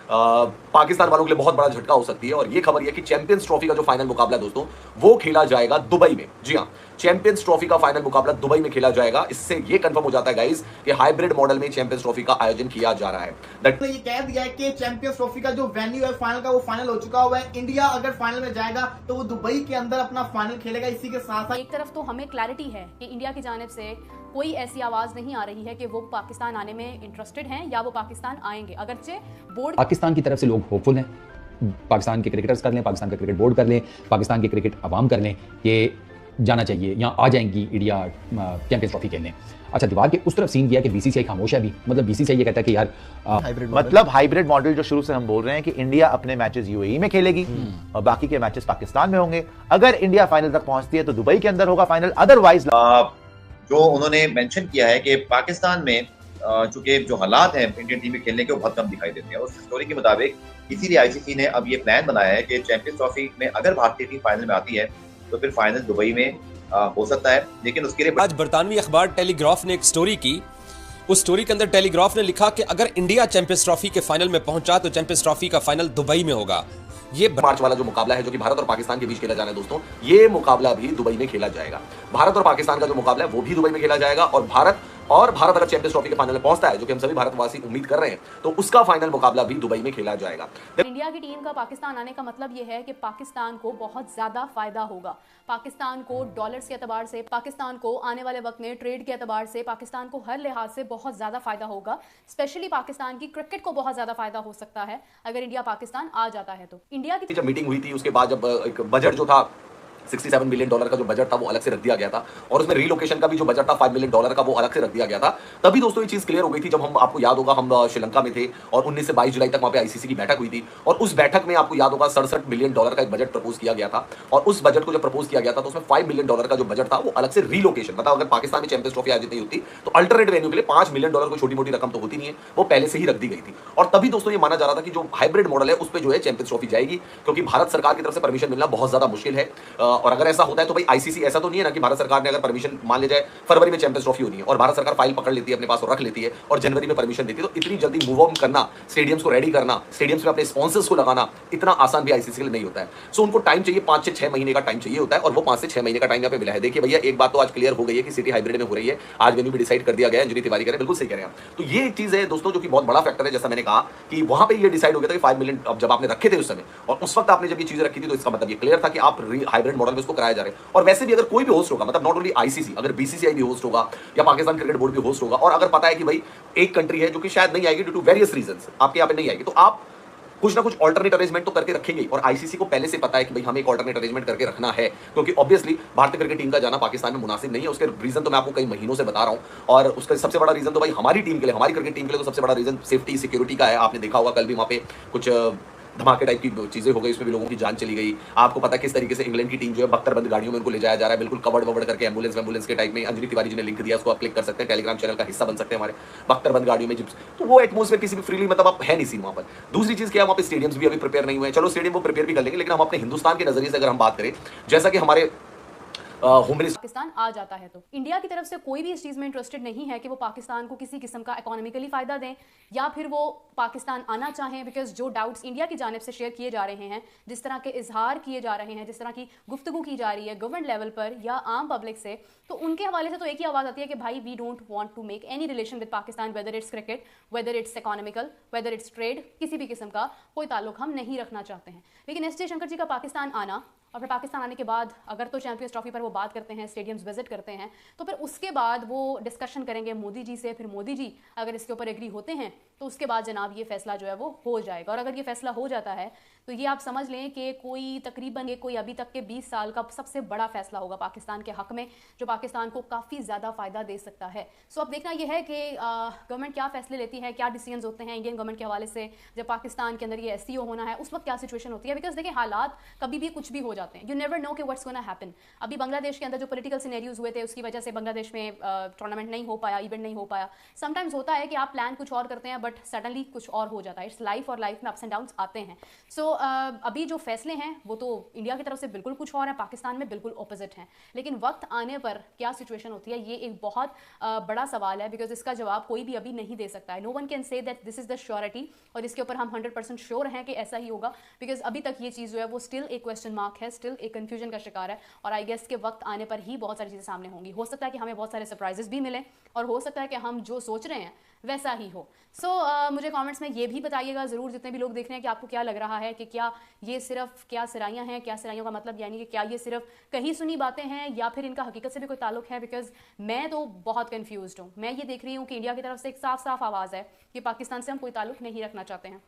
पाकिस्तान वालों के लिए बहुत बड़ा झटका हो सकती है। और ये खबर ये कि चैंपियंस ट्रॉफी का जो फाइनल मुकाबला दोस्तों वो खेला जाएगा दुबई में। जी हां, चैंपियंस ट्रॉफी का फाइनल मुकाबला दुबई में खेला जाएगा। इससे ये कंफर्म हो जाता है गाइस कि हाइब्रिड मॉडल में चैंपियंस ट्रॉफी का आयोजन किया जा रहा है। ये कह दिया है कि चैंपियंस ट्रॉफी का जो वेन्यू है फाइनल का वो फाइनल हो चुका हुआ है। इंडिया अगर फाइनल में जाएगा तो वो दुबई के अंदर अपना फाइनल खेलेगा। इसी के साथ एक तरफ तो हमें क्लैरिटी है कि इंडिया की जानिब से कोई ऐसी आवाज नहीं आ रही है कि वो पाकिस्तान आने में इंटरेस्टेड हैं या वो पाकिस्तान आएंगे। अगरचे बोर्ड पाकिस्तान की तरफ से लोग होपफुल हैं, पाकिस्तान के क्रिकेटर्स कर लें, पाकिस्तान का क्रिकेट बोर्ड कर लें, पाकिस्तान के क्रिकेट अवाम कर लें, ये जाना चाहिए, यहाँ आ जाएंगी इंडिया चैंपियंस ट्रॉफी खेलने। अच्छा, दीवार के उस तरफ सीन किया कि बीसीसीआई खामोश है अभी, मतलब बीसीसीआई ये कहता है कि यार हाइब्रिड मॉडल जो शुरू से हम बोल रहे हैं कि इंडिया अपने मैचेस यूएई में खेलेगी और बाकी के मैचेस पाकिस्तान में होंगे। अगर इंडिया फाइनल तक पहुंचती है तो दुबई के अंदर होगा फाइनल, अदरवाइज जो उन्होंने मेंशन किया है कि पाकिस्तान में चूंकि जो हालात हैं इंडियन टीम में खेलने के वो बहुत कम दिखाई देते हैं। उस स्टोरी के मुताबिक इसीलिए आईसीसी ने अब ये प्लान बनाया है कि चैंपियंस ट्रॉफी में अगर भारतीय टीम फाइनल में आती है तो फिर फाइनल दुबई में हो सकता है, लेकिन उसके लिए आज बरतानवी अखबार टेलीग्राफ ने एक स्टोरी की। उस स्टोरी के अंदर टेलीग्राफ ने लिखा कि अगर इंडिया चैंपियंस ट्रॉफी के फाइनल में पहुंचा तो चैंपियंस ट्रॉफी का फाइनल दुबई में होगा। ये मार्च वाला जो मुकाबला है जो कि भारत और पाकिस्तान के बीच खेला जाना है दोस्तों, ये मुकाबला भी दुबई में खेला जाएगा। भारत और पाकिस्तान का जो मुकाबला है वो भी दुबई में खेला जाएगा। और भारत अगर चैंपियंस ट्रॉफी के फाइनल में पहुंचता है, जो कि हम सभी भारतवासी उम्मीद कर रहे हैं, तो उसका फाइनल मुकाबला भी दुबई में खेला जाएगा। इंडिया की टीम का पाकिस्तान आने का मतलब यह है कि पाकिस्तान को बहुत ज्यादा फायदा होगा। पाकिस्तान को डॉलर्स के एतबार से, पाकिस्तान को आने वाले वक्त में ट्रेड के एतबार से, पाकिस्तान को हर लिहाज से बहुत ज्यादा फायदा होगा। स्पेशली पाकिस्तान की क्रिकेट को बहुत ज्यादा फायदा हो सकता है अगर इंडिया पाकिस्तान आ जाता है। तो इंडिया की जब मीटिंग हुई थी उसके बाद जब एक बजट जो था $67 मिलियन का जो बजट था वो अलग से रख दिया गया था, और उसमें रीलोकेशन का भी जो बजट था $5 मिलियन का वो अलग से रख दिया गया था। तभी दोस्तों ये चीज क्लियर हो गई थी जब हम, आपको याद होगा, हम श्रीलंका में थे और 19 से 22 जुलाई तक वहां पे आईसीसी की बैठक हुई थी। और उस बैठक में आपको याद होगा $67 मिलियन का एक बजट प्रपोज किया गया था। और उस बजट को जब प्रपोज किया गया था तो उसमें $5 मिलियन का जो बजट था वो अलग से रीलोकेशन, मतलब अगर पाकिस्तान में चैंपियंस ट्रॉफी आयोजित नहीं होती तो अल्टरनेट वेन्यू के लिए $5 मिलियन कोई छोटी मोटी रकम तो होती नहीं है, वो पहले से ही रख दी गई थी। और तभी दोस्तों ये माना जा रहा था कि जो हाइब्रिड मॉडल है उस पर जो है चैंपियंस ट्रॉफी जाएगी, क्योंकि भारत सरकार की तरफ से परमिशन मिलना बहुत ज्यादा मुश्किल है। और अगर ऐसा होता है तो आईसीसी ऐसा तो नहीं है ना कि भारत सरकार ने अगर परमिशन मान ले जाए फरवरी में चैंपियंस ट्रॉफी होनी है और भारत सरकार फाइल पकड़ लेती है अपने पास और रख लेती है और जनवरी में परमिशन देती है, तो इतनी जल्दी मूव ऑन करना, स्टेडियम्स को रेडी करना, स्टेडियम्स में अपने स्पॉन्सर्स को लगाना इतना आसान भी आईसीसी के लिए नहीं होता है। सो उनको टाइम चाहिए, 5 से 6 महीने का टाइम चाहिए होता है, और वो 5 से 6 महीने का टाइम यहाँ पे मिला है। देखिए भैया, एक बात तो आज क्लियर हो गई है कि सिटी हाइब्रिड में हो रही है, आज वेन्यू भी डिसाइड कर दिया गया है। अंजलि तिवारी कह रहे हैं, बिल्कुल सही कह रहे हैं। तो ये एक चीज है दोस्तों जो कि बहुत बड़ा फैक्टर है। जैसा मैंने कहा कि वहां पे ये डिसाइड हो गया था कि 5 मिलियन अब जब आपने रखे थे उस समय, और उस वक्त आपने जब ये चीजें रखी थी, तो इसका मतलब ये क्लियर था कि आप हाइब्रिड मॉडल में इसको कराया जा रहे हैं। और वैसे भी अगर कोई भी होस्ट होगा, मतलब नॉट ओनली आईसीसी, अगर बीसीसीआई भी होस्ट होगा या पाकिस्तान क्रिकेट बोर्ड भी होस्ट होगा, और अगर पता है कि भाई एक कंट्री है जो कि शायद नहीं आएगी ड्यू टू वेरियस रीजंस, आपके यहाँ पे नहीं आएगी, तो आप कुछ ना कुछ ऑल्टरनेट अरेंजमेंट तो करके रखेंगे। और आईसीसी को पहले से पता है कि भाई हमें एक ऑल्टरनेट अरेंजमेंट करके रखना है, क्योंकि ऑब्वियसली भारतीय क्रिकेट टीम का जाना पाकिस्तान में मुनासिब नहीं है। उसके रीजन तो मैं आपको कई महीनों से बता रहा हूं, और उसका सबसे बड़ा रीजन तो भाई हमारी टीम के लिए, हमारी क्रिकेट टीम के लिए तो सबसे बड़ा रीजन सेफ्टी सिक्योरिटी का है। आपने देखा होगा कल भी वहां पे कुछ धमाके टाइप की चीजें हो गई, उसमें भी लोगों की जान चली गई। आपको पता है किस तरीके से इंग्लैंड की टीम जो है बख्तरबंद गाड़ियों में उनको ले जाया जा रहा है, बिल्कुल कवर्ड ववर्ड करके, एम्बुलेंस के टाइप में। अंजलि तिवारी जी ने लिंक दिया, उसको आप क्लिक कर सकते हैं, टेलीग्राम चैनल का हिस्सा बन सकते हैं हमारे। बख्तरबंद गाड़ियों में जिप्स, तो वो एटमॉस्फेयर किसी भी फ्रीली, मतलब आप है नहीं सीन वहां पर। दूसरी चीज क्या है, वहां पे स्टेडियम्स भी अभी प्रिपेयर नहीं हुए। चलो स्टेडियम वो प्रिपेयर भी कर लेंगे, लेकिन हम अपने हिंदुस्तान के नजरिए से अगर हम बात करें, जैसा कि हमारे पाकिस्तान आ जाता है तो इंडिया की तरफ से कोई भी इस चीज में इंटरेस्टेड नहीं है कि वो पाकिस्तान को किसी किस्म का इकोनॉमिकली फायदा दें या फिर वो पाकिस्तान आना चाहें, बिकॉज जो डाउट्स इंडिया की जानिब से शेयर किए जा रहे हैं, जिस तरह के इजहार किए जा रहे हैं, जिस तरह की गुफ्तगू की जा रही है गवर्नमेंट लेवल पर या आम पब्लिक से, तो उनके हवाले से तो एक ही आवाज आती है कि भाई we don't want to make any relation with Pakistan, whether it's cricket, whether it's economical, whether it's trade, किसी भी किस्म का कोई ताल्लुक हम नहीं रखना चाहते हैं। लेकिन एस जयशंकर जी का पाकिस्तान आना और फिर पाकिस्तान आने के बाद अगर तो चैंपियंस ट्रॉफी पर वो बात करते हैं, स्टेडियम्स विजिट करते हैं, तो फिर उसके बाद वो डिस्कशन करेंगे मोदी जी से। फिर मोदी जी अगर इसके ऊपर एग्री होते हैं तो उसके बाद जनाब ये फैसला जो है वो हो जाएगा। और अगर ये फैसला हो जाता है तो ये आप समझ लें कि तकरीबन कोई अभी तक के 20 साल का सबसे बड़ा फैसला होगा पाकिस्तान के हक में, जो पाकिस्तान को काफ़ी ज़्यादा फ़ायदा दे सकता है। सो अब देखना यह है कि गवर्नमेंट क्या फैसले लेती है, क्या डिसीजंस होते हैं इंडियन गवर्नमेंट के हवाले से। जब पाकिस्तान के अंदर ये एससीओ होना है उस वक्त क्या सिचुएशन होती है, बिकॉज देखिए हालात कभी भी कुछ भी हो जाते हैं. You never know कि what's gonna happen. अभी बांग्लादेश के अंदर जो पॉलिटिकल सिनेरियोज हुए थे उसकी वजह से बांग्लादेश में टूर्नामेंट नहीं हो पाया, इवेंट नहीं हो पाया. समटाइम्स होता है कि आप प्लान कुछ और करते हैं बट सडनली कुछ और हो जाता है. इट्स लाइफ और लाइफ में अप्स एंड डाउन्स आते हैं. सो अभी जो फैसले हैं वो तो इंडिया की तरफ से बिल्कुल कुछ और है, पाकिस्तान में बिल्कुल ऑपोजिट हैं. लेकिन वक्त आने पर क्या सिचुएशन होती है ये एक बहुत बड़ा सवाल है, बिकॉज इसका जवाब कोई भी अभी नहीं दे सकता है. No one can say that this is the surety और इसके ऊपर हम 100% श्योर हैं कि ऐसा ही होगा, बिकॉज अभी तक ये चीज़ जो है वो स्टिल एक क्वेश्चन मार्क है, स्टिल एक कंफ्यूजन का शिकार है. और आई गेस के वक्त आने पर ही बहुत सारी चीज़ें सामने होंगी. हो सकता है कि हमें बहुत सारे सरप्राइजेस भी मिलें और हो सकता है कि हम जो सोच रहे हैं वैसा ही हो. सो मुझे कमेंट्स में ये भी बताइएगा ज़रूर, जितने भी लोग देख रहे हैं, कि आपको क्या लग रहा है कि क्या ये सिर्फ क्या सराइयाँ हैं, क्या सराइयों का मतलब यानी कि क्या ये सिर्फ कहीं सुनी बातें हैं या फिर इनका हकीकत से भी कोई ताल्लुक है. बिकॉज मैं तो बहुत कन्फ्यूज्ड हूँ. मैं ये देख रही हूँ कि इंडिया की तरफ से एक साफ साफ आवाज़ है कि पाकिस्तान से हम कोई ताल्लुक नहीं रखना चाहते हैं.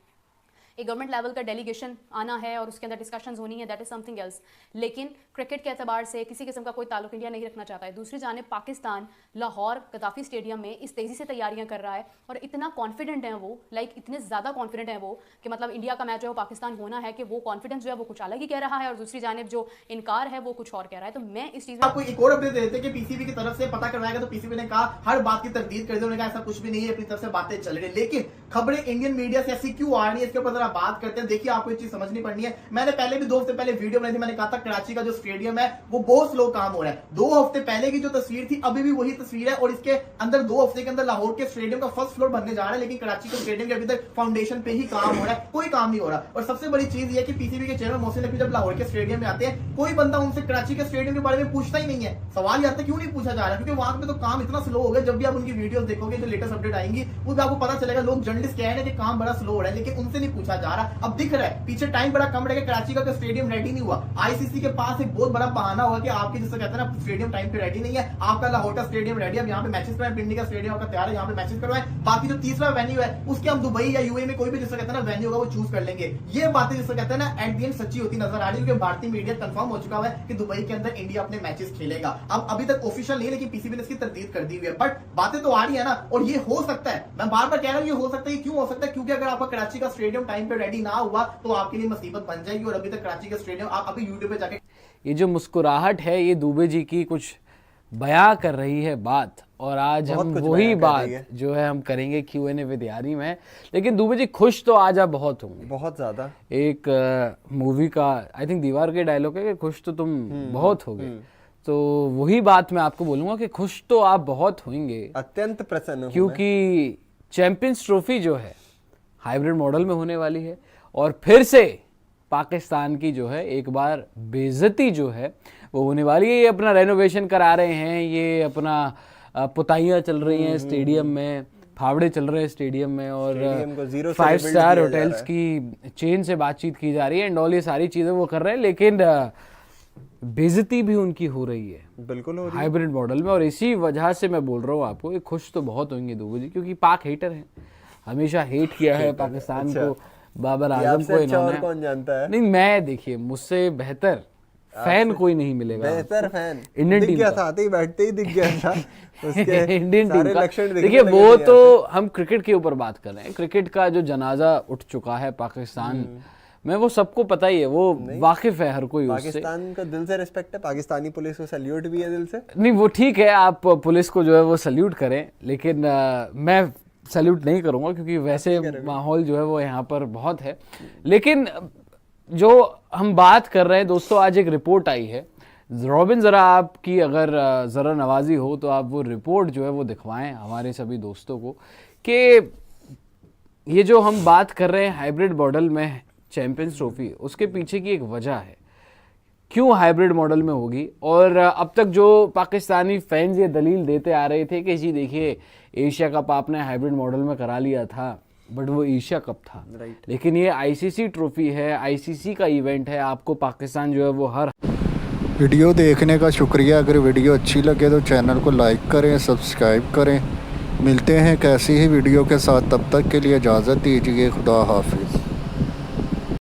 एक गवर्नमेंट लेवल का डेलीगेशन आना है और उसके अंदर डिस्कशंस होनी है, दैट इज समथिंग एल्स. लेकिन क्रिकेट के एतबार से किसी किस्म का कोई ताल्लुक इंडिया नहीं रखना चाहता है. दूसरी जानिब पाकिस्तान लाहौर गद्दाफी स्टेडियम में इस तेज़ी से तैयारियां कर रहा है और इतना कॉन्फिडेंट है वो, इतने ज़्यादा कॉन्फिडेंट है वो कि मतलब इंडिया का मैच जो है पाकिस्तान होना है, कि वो कॉन्फिडेंस जो है वो कुछ अलग ही कह रहा है और दूसरी जानिब जो इनकार है वो कुछ और कह रहा है. तो मैं इस चीज़ में आपको एक और अपडेट देते हैं कि पीसीबी की तरफ से पता करवाएगा, तो पीसीबी ने कहा हर बात की तरदीद कर दी. उन्होंने कहा ऐसा कुछ भी नहीं है, अपनी तरफ से बातें चल रही है. लेकिन खबरें इंडियन मीडिया से ऐसी क्यों आ रही है, इसके ऊपर जरा बात करते हैं. देखिए आपको एक चीज समझनी पड़नी है. मैंने पहले भी 2 हफ्ते पहले वीडियो बनाई थी, मैंने कहा था कराची का जो स्टेडियम है वो बहुत स्लो काम हो रहा है. 2 हफ्ते पहले की जो तस्वीर थी अभी भी वही तस्वीर है और इसके अंदर 2 हफ्ते के अंदर लाहौर के स्टेडियम का फर्स्ट फ्लोर बनने जा रहा है, लेकिन कराची के स्टेडियम के अभी तक फाउंडेशन पे ही काम हो रहा है, कोई काम नहीं हो रहा. और सबसे बड़ी चीज ये कि पीसीबी के चेयरमैन मोहसिन नकवी जब लाहौर के स्टेडियम में आते हैं, कोई बंदा उनसे कराची के स्टेडियम के बारे में पूछता ही नहीं है. सवाल यहाँ तक क्यों नहीं पूछा जा रहा, क्योंकि वहां पे तो काम इतना स्लो हो गया. जब भी आप उनकी वीडियोस देखोगे, जो लेटेस्ट अपडेट आएंगी, वो आपको पता चलेगा लोग जर्नलिस्ट कह रहे हैं कि काम बड़ा स्लो हो रहा है, लेकिन उनसे नहीं पूछा जा रहा. अब दिख रहा है पीछे टाइम बड़ा कम रहेगा, कराची का स्टेडियम रेडी नहीं हुआ. आईसीसी के पास एक बहुत बड़ा बहाना होगा कि आपके जिससे कहते हैं ना स्टेडियम टाइम पे रेडी नहीं है. आपका लाहौर का स्टेडियम रेडी है, अब यहाँ पे मैचेस करवाएं. पिंडी का स्टेडियम आपका तैयार है, यहाँ पे मैचेस करवाएं. बाकी जो तीसरा वेन्यू है उसके हम दुबई या यूएई में कोई भी जिससे कहते हैं ना वेन्यू होगा वो चूज कर लेंगे. ये बातें जिससे कहते हैं ना एट द एंड सच्ची होती नजर आ रही है, क्योंकि भारतीय मीडिया कंफर्म हो चुका है कि दुबई के अंदर इंडिया अपने मैचेस खेलेगा. अब अभी तक ऑफिशियल नहीं है, लेकिन पीसीबी ने इसकी तरदीद कर दी हुई है. बट बातें तो आ रही है ना, और ये हो सकता है, मैं बार बार कह रहा हूँ ये हो सकता है. क्यों हो सकता है? क्योंकि अगर आपका कराची का स्टेडियम टाइम पे रेडी ना हुआ तो आपके लिए मुसीबत बन जाएगी. और अभी तक कराची का स्टेडियम आप अभी यूट्यूब पे जाके, ये जो मुस्कुराहट है ये दुबे जी की कुछ बयां कर रही है बात, और आज हम वही बात जो है हम करेंगे Q&A विद यारी में. लेकिन दुबे जी खुश तो आज आप बहुत होंगे, बहुत ज्यादा. एक मूवी का आई थिंक दीवार के डायलॉग है कि खुश तो तुम बहुत हो गए. तो वही बात मैं आपको बोलूंगा कि खुश तो आप बहुत होंगे, अत्यंत प्रसन्न हूं, क्योंकि चैंपियंस ट्रॉफी जो है हाइब्रिड मॉडल में होने वाली है और फिर से पाकिस्तान की जो है एक बार बेइज्जती जो है वो होने वाली है. ये अपना रेनोवेशन करा रहे हैं, ये अपना पुताइयाँ चल रही हैं स्टेडियम में, फावड़े चल रहे हैं स्टेडियम में, और 5 स्टार होटल्स की चेन से बातचीत की जा रही है एंड ऑल, ये सारी चीज़ें वो कर रहे हैं. लेकिन बेइज्जती भी उनकी हो रही है बिल्कुल हो रही है हाइब्रिड मॉडल में. और इसी वजह से मैं बोल रहा हूँ आपको, खुश तो बहुत होंगे दुबे जी, क्योंकि पाक हेटर हैं, हमेशा हेट किया है पाकिस्तान को, बाबर आजम को इन्होंने. कौन जानता है? नहीं, मैं देखिए मुझसे बेहतर फैन कोई नहीं मिलेगा. बेहतर फैन इंडियन टीम का साथ ही बैठते ही दिख गया था उसके इंडियन टीम सारे का. लक्षण देखिए वो तो हम क्रिकेट के ऊपर बात कर रहे हैं. क्रिकेट का जो जनाजा उठ चुका है पाकिस्तान में, वो सबको पता ही है, वो वाकिफ है हर कोई उससे. पाकिस्तान का दिल से रिस्पेक्ट है, पाकिस्तानी पुलिस को सैल्यूट भी है दिल से. नहीं वो ठीक है, आप पुलिस को जो है वो सैल्यूट करें, लेकिन मैं सैल्यूट नहीं करूंगा क्योंकि वैसे माहौल जो है वो यहाँ पर बहुत है. लेकिन जो हम बात कर रहे हैं दोस्तों, आज एक रिपोर्ट आई है. रॉबिन ज़रा आपकी अगर ज़रा नवाजी हो तो आप वो रिपोर्ट जो है वो दिखवाएं हमारे सभी दोस्तों को, कि ये जो हम बात कर रहे हैं हाइब्रिड मॉडल में चैंपियंस ट्रॉफी, उसके पीछे की एक वजह है क्यों हाइब्रिड मॉडल में होगी. और अब तक जो पाकिस्तानी फैंस ये दलील देते आ रहे थे कि जी देखिए एशिया कप आपने हाइब्रिड मॉडल में करा लिया था, बट वो एशिया कप था, लेकिन ये आईसीसी ट्रॉफी है, आईसीसी का इवेंट है. आपको पाकिस्तान जो है वो हर वीडियो देखने का शुक्रिया. अगर वीडियो अच्छी लगे तो चैनल को लाइक करें, सब्सक्राइब करें. मिलते हैं कैसी ही वीडियो के साथ, तब तक के लिए इजाज़त दीजिए. खुदा हाफिज़.